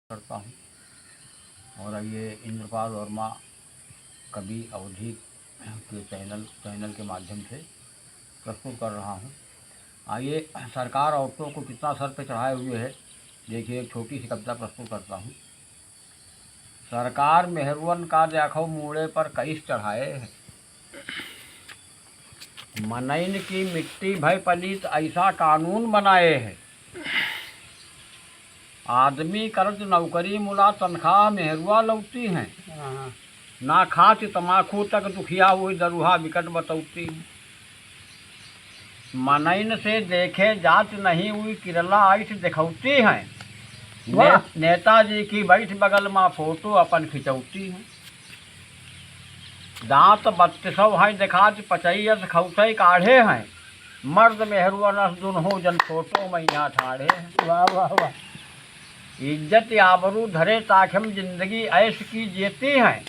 करता हूँ और ये इंद्रपाल वर्मा कवि अवधि के चैनल के माध्यम से प्रस्तुत कर रहा हूँ। आइए, सरकार औरतों को कितना सर पे चढ़ाए हुए है, देखिए एक छोटी सी कविता प्रस्तुत करता हूँ। सरकार मेहरुअन का देखो मूड़े पर कईस चढ़ाए है, मनैन की मिट्टी भय पलीत ऐसा कानून बनाए है। आदमी कर्ज नौकरी मुला तनख्वाह मेहरुआ लौटती हैं, ना खाच तमाकू तक दुखिया हुई दरुहा विकट बतौती हैं। मनैन से देखे जात नहीं हुई किरला ऐठ दिखौती हैं, नेताजी की बैठ बगल में फोटो अपन खिंचौती हैं। दांत 32 हैं दिखात 50 खौसई काढ़े हैं, मर्द मेहरुआ नस दुनहो जन फोटो मैया ठाढ़े हैं। वाह वाह वाह। इज्जत आबरू धरे ताखिम जिंदगी ऐश की जीती हैं,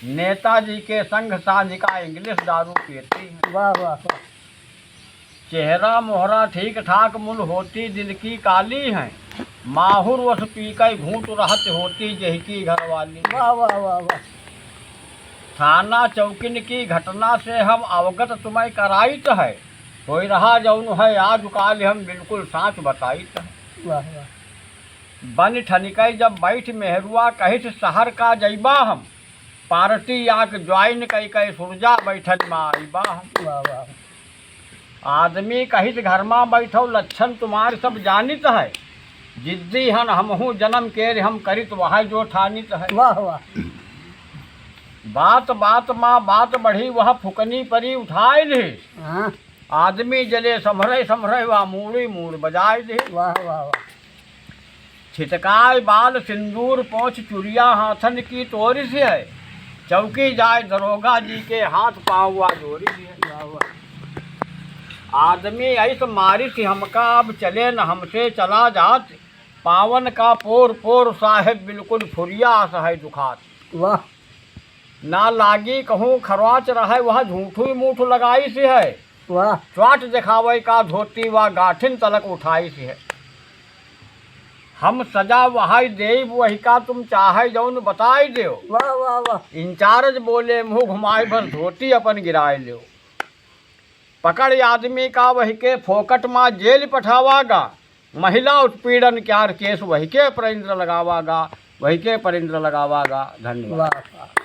नेताजी के संग सांझ का इंग्लिश दारू पीती हैं। वाह वाह वाह। चेहरा मोहरा ठीक ठाक मुल होती दिल की काली हैं, माहुर वस पी कर घूंट रहत होती जही की घरवाली। वाह वाह वाह वाह। थाना चौकिन की घटना से हम अवगत तुम्हें कराइत है, कोई रहा जौन है आज काल हम बिल्कुल साँच बताइत है। वाह वाह। बन ठनिकई जब बैठ मेहरुआ कहित शहर का जैबा हम, पार्टी आक ज्वाइन कई कई सुरजा बैठन में आईबा हम। वाह वाह। आदमी कहित घर में बैठो लक्षण तुम्हार सब जानित है, जिद्दी हन हमहू जन्म केर हम करित वह जो ठानित है। वाह वाह। बात बात माँ बात बढ़ी वह फुकनी परी उठाए दे, हाँ। आदमी जले संभरे संभरे वह मूड़ी मूड़ बजाए दे। वाह वाह वाह। छिटकाए बाल सिंदूर पोंछ चुरिया हाथन की तोरी से है, चौकी जाए दरोगा जी के हाथ पाँव हुआ जोरी है। वाह वाह। आदमी ऐसा मारी थी हमका अब चले न हमसे चला जात, पावन का पोर पोर साहेब बिल्कुल फुरिया असहाय दुखात। वाह। ना लागी कहूँ खरवाच रहे वह झूठू मूठ लगाई से है, वाह। स्वाट दिखावे का धोती व गाठिन तलक उठाई से है। हम सजा वहाई देव वही का तुम चाहे जौन बताई दो। वाह वाह वाह। इंचार्ज बोले मुँह घुमाए भर धोती अपन गिराए लो, पकड़ आदमी का वही के फोकट में जेल पठावागा, महिला उत्पीड़न क्या केस वही के परिंद्र लगावागा, वही के परिंद्र लगावागा। धन्यवाद। वाह वाह।